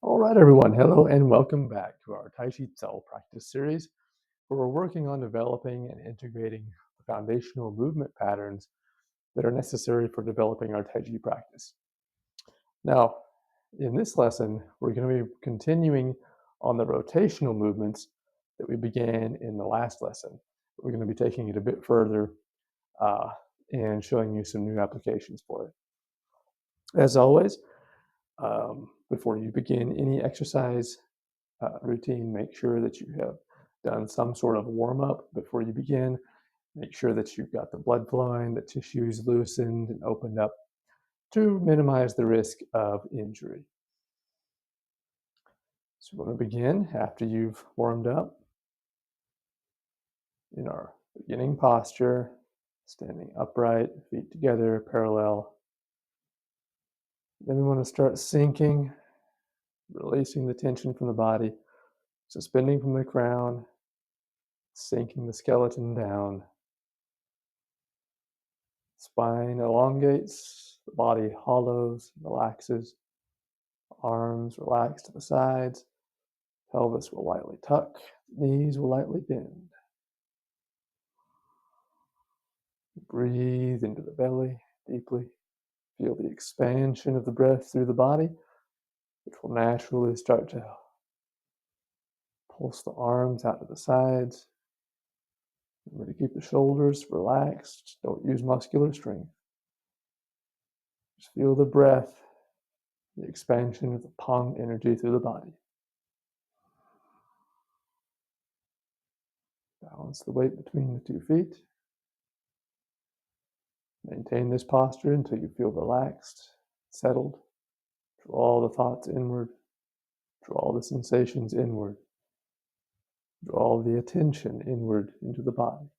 All right, everyone. Hello and welcome back to our Taiji Cao practice series, where we're working on developing and integrating the foundational movement patterns that are necessary for developing our Taiji practice. Now, in this lesson, we're going to be continuing on the rotational movements that we began in the last lesson. We're going to be taking it a bit further and showing you some new applications for it. As always, before you begin any exercise routine, make sure that you have done some sort of warm-up before you begin. Make sure that you've got the blood flowing, the tissues loosened and opened up to minimize the risk of injury. So we're going to begin after you've warmed up in our beginning posture, standing upright, feet together, parallel. Then we want to start sinking, releasing the tension from the body, suspending from the crown, sinking the skeleton down. Spine elongates, the body hollows, relaxes. Arms relax to the sides. Pelvis will lightly tuck, knees will lightly bend. Breathe into the belly deeply. Feel the expansion of the breath through the body, which will naturally start to pulse the arms out to the sides. Remember to keep the shoulders relaxed. Don't use muscular strength. Just feel the breath, the expansion of the Pang energy through the body. Balance the weight between the 2 feet. Maintain this posture until you feel relaxed, settled. Draw the thoughts inward. Draw the sensations inward. Draw the attention inward into the body.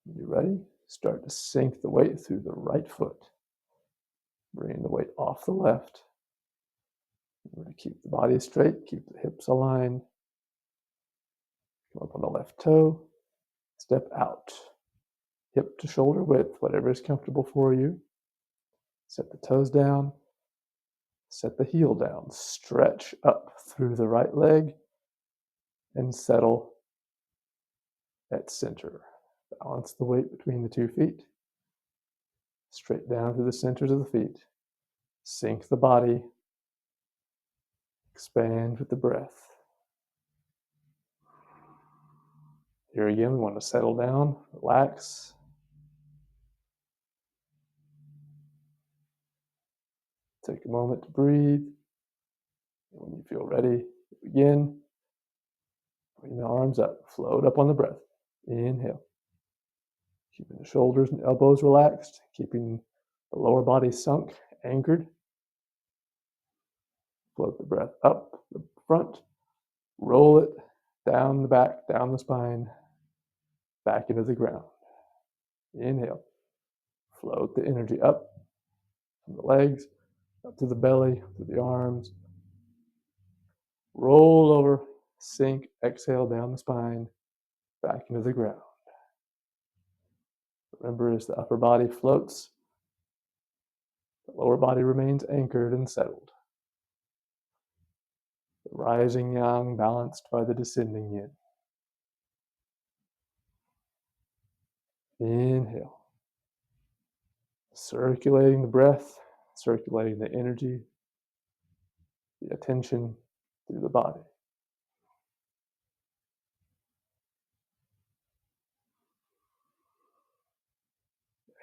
When you're ready, start to sink the weight through the right foot. Bring the weight off the left. Remember to keep the body straight, keep the hips aligned. Come up on the left toe. Step out. Hip to shoulder width, whatever is comfortable for you. Set the toes down. Set the heel down. Stretch up through the right leg and settle at center. Balance the weight between the 2 feet. Straight down through the centers of the feet. Sink the body. Expand with the breath. Here again, we want to settle down, relax. Take a moment to breathe. When you feel ready, begin. Bring the arms up, float up on the breath. Inhale. Keeping the shoulders and elbows relaxed, keeping the lower body sunk, anchored. Float the breath up the front, roll it down the back, down the spine, back into the ground. Inhale. Float the energy up from the legs, up to the belly, to the arms. Roll over, sink, exhale down the spine, back into the ground. Remember, as the upper body floats, the lower body remains anchored and settled. The rising yang balanced by the descending yin. Inhale. Circulating the breath, circulating the energy, the attention through the body.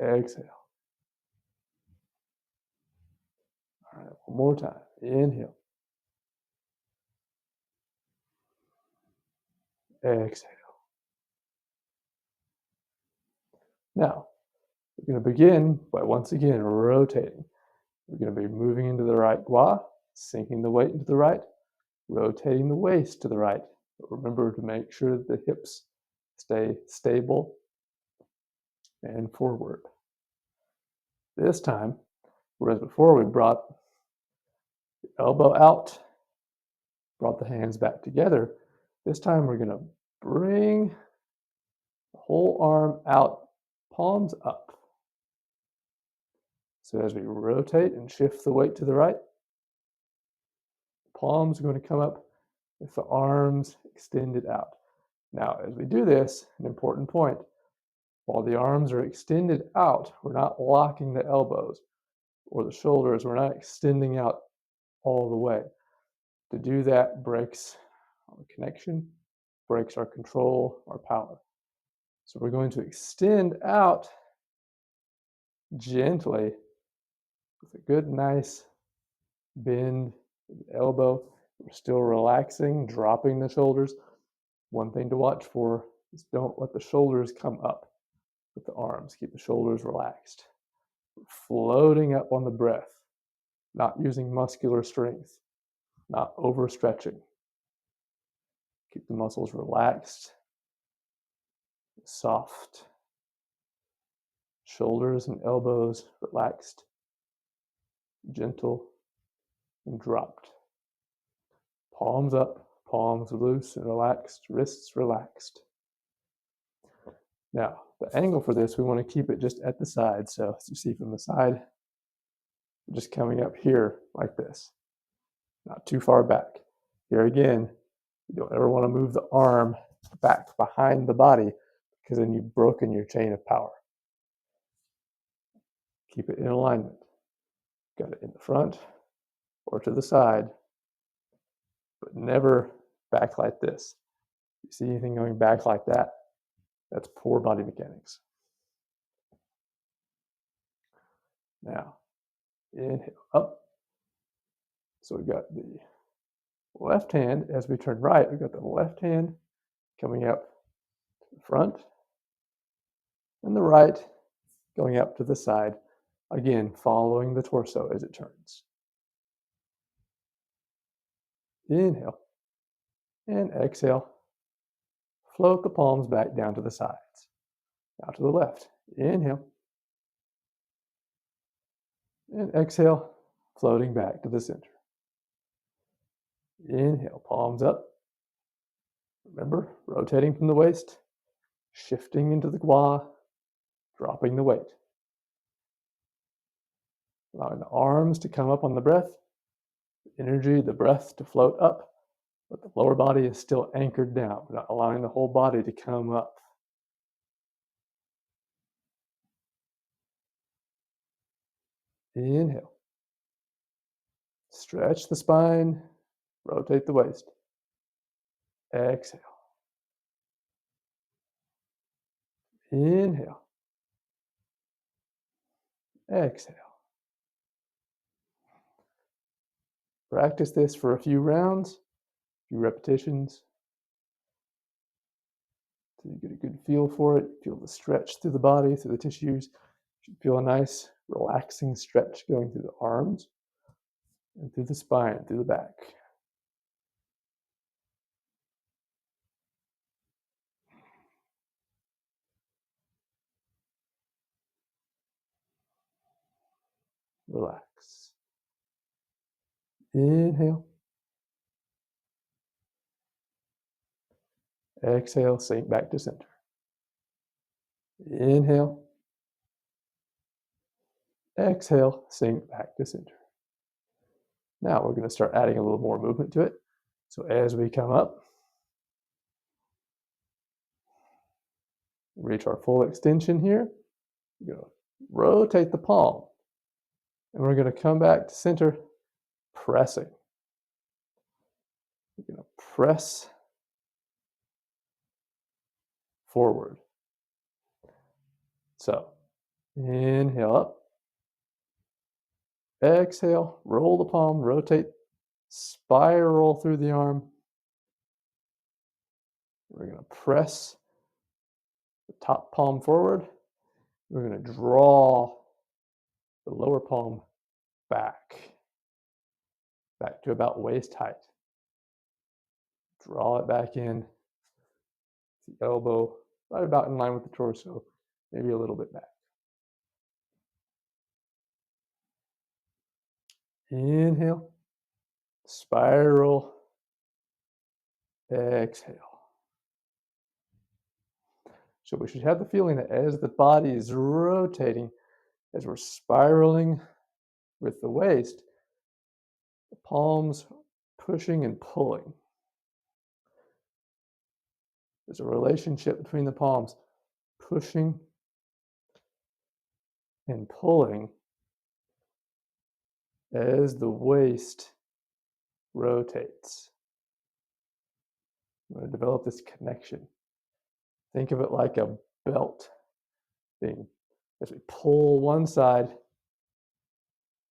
Exhale. All right, one more time. Inhale. Exhale. Now, we're going to begin by once again rotating. We're going to be moving into the right gua, sinking the weight into the right, rotating the waist to the right. But remember to make sure that the hips stay stable and forward. This time, whereas before we brought the elbow out, brought the hands back together, this time we're going to bring the whole arm out, palms up. So as we rotate and shift the weight to the right, palms are going to come up with the arms extended out. Now, as we do this, an important point, while the arms are extended out, we're not locking the elbows or the shoulders. We're not extending out all the way. To do that breaks our connection, breaks our control, our power. So we're going to extend out gently with a good, nice bend of the elbow. We're still relaxing, dropping the shoulders. One thing to watch for is don't let the shoulders come up with the arms. Keep the shoulders relaxed. Floating up on the breath, not using muscular strength, not overstretching. Keep the muscles relaxed, soft. Shoulders and elbows relaxed, gentle, and dropped. Palms up, palms loose and relaxed, wrists relaxed. Now, the angle for this, we want to keep it just at the side. So as you see from the side, we're just coming up here like this, not too far back. Here again, you don't ever want to move the arm back behind the body because then you've broken your chain of power. Keep it in alignment. Got it in the front or to the side, but never back like this. You see anything going back like that? That's poor body mechanics. Now, inhale up. So we've got the left hand, as we turn right, we've got the left hand coming up to the front, and the right going up to the side, again, following the torso as it turns. Inhale, and exhale. Float the palms back down to the sides. Now to the left. Inhale, and exhale, floating back to the center. Inhale, palms up. Remember, rotating from the waist, shifting into the gua, dropping the weight. Allowing the arms to come up on the breath, the energy, the breath to float up, but the lower body is still anchored down. We're not allowing the whole body to come up. Inhale. Stretch the spine, rotate the waist. Exhale. Inhale. Exhale. Practice this for a few rounds, a few repetitions, so you get a good feel for it. Feel the stretch through the body, through the tissues. You should feel a nice, relaxing stretch going through the arms and through the spine, through the back. Relax. Inhale. Exhale, sink back to center. Inhale. Exhale, sink back to center. Now we're going to start adding a little more movement to it. So as we come up, reach our full extension here. We're going to rotate the palm. And we're going to come back to center, pressing. We're going to press forward. So inhale up. Exhale, roll the palm, rotate, spiral through the arm. We're going to press the top palm forward. We're going to draw the lower palm back to about waist height. Draw it back in. The elbow right about in line with the torso, maybe a little bit back. Inhale, spiral, exhale. So we should have the feeling that as the body is rotating, as we're spiraling with the waist, the palms pushing and pulling. There's a relationship between the palms, pushing and pulling as the waist rotates. I'm going to develop this connection. Think of it like a belt being, as we pull one side,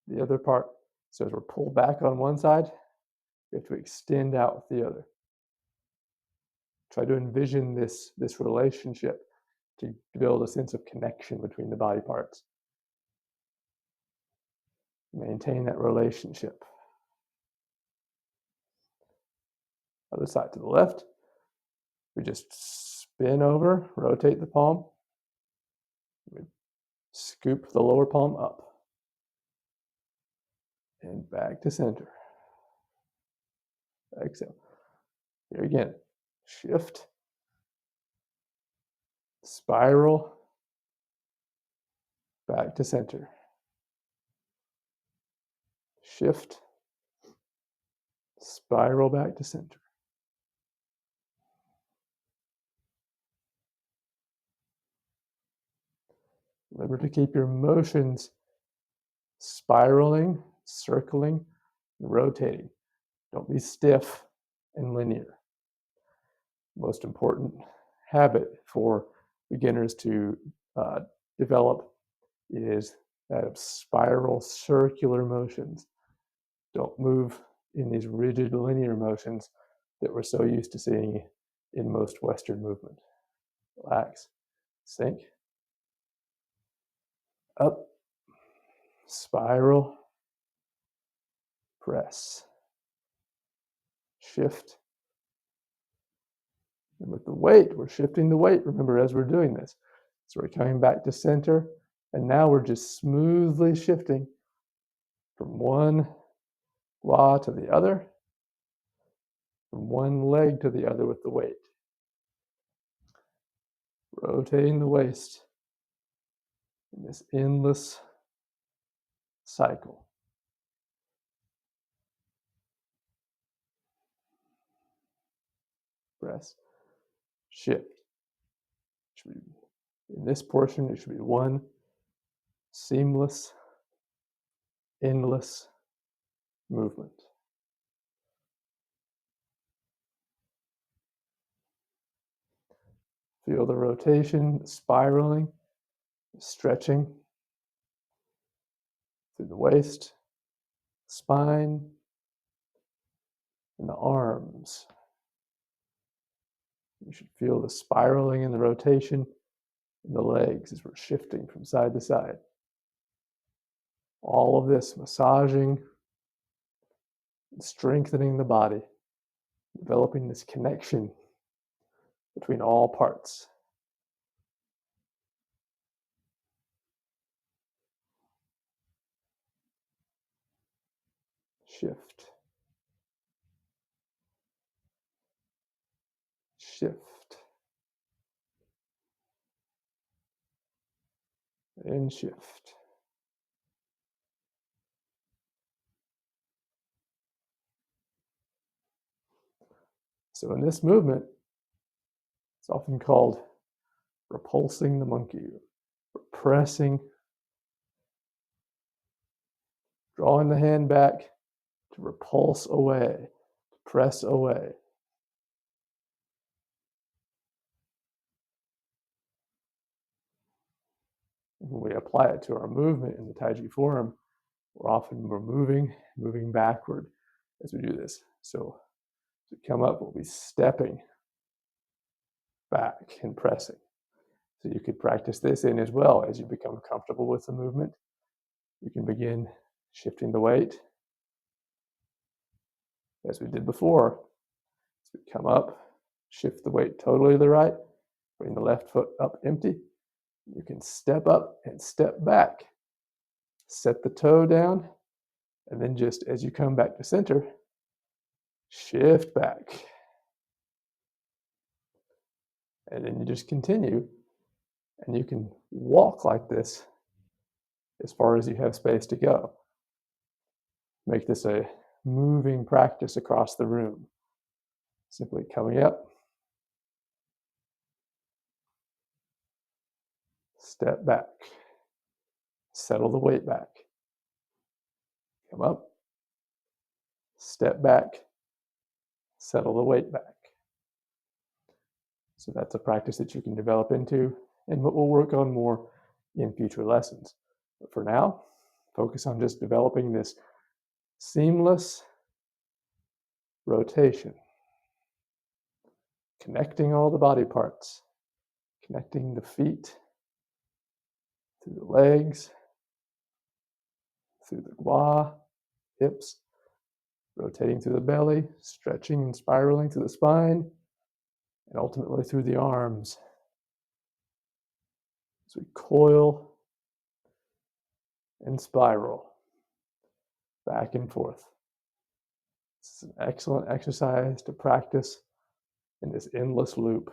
the other part. So as we're pulled back on one side, we have to extend out with the other. Try to envision this relationship to build a sense of connection between the body parts. Maintain that relationship. Other side to the left. We just spin over, rotate the palm. We scoop the lower palm up. And back to center. Exhale. Here again. Shift. Spiral. Back to center. Shift. Spiral back to center. Remember to keep your motions spiraling, circling, and rotating. Don't be stiff and linear. Most important habit for beginners to develop is that of spiral circular motions. Don't move in these rigid linear motions that we're so used to seeing in most Western movement. Relax, sink, up, spiral, press, shift. And with the weight, we're shifting the weight, remember, as we're doing this. So we're coming back to center, and now we're just smoothly shifting from one wa to the other, from one leg to the other with the weight. Rotating the waist in this endless cycle. Press, shift. In this portion, it should be one seamless, endless movement. Feel the rotation, the spiraling, the stretching through the waist, spine, and the arms. You should feel the spiraling and the rotation in the legs as we're shifting from side to side. All of this massaging, strengthening the body, developing this connection between all parts. Shift. Shift. And shift. So in this movement, it's often called repulsing the monkey, pressing, drawing the hand back to repulse away, to press away. When we apply it to our movement in the Taiji form, we're moving backward as we do this. So to come up, we'll be stepping back and pressing. So you could practice this in as well as you become comfortable with the movement. You can begin shifting the weight as we did before. So we come up, shift the weight totally to the right, bring the left foot up empty. You can step up and step back. Set the toe down, and then just as you come back to center, shift back. And then you just continue, and you can walk like this as far as you have space to go. Make this a moving practice across the room. Simply coming up, step back, settle the weight back, come up, step back, settle the weight back. So that's a practice that you can develop into and what we'll work on more in future lessons. But for now, focus on just developing this seamless rotation, connecting all the body parts, connecting the feet through the legs, through the gua, hips, rotating through the belly, stretching and spiraling through the spine, and ultimately through the arms. As we coil and spiral back and forth. This is an excellent exercise to practice in this endless loop,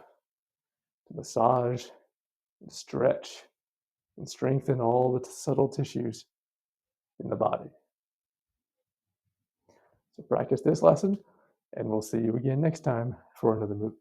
to massage and stretch and strengthen all the subtle tissues in the body. So practice this lesson, and we'll see you again next time for another move.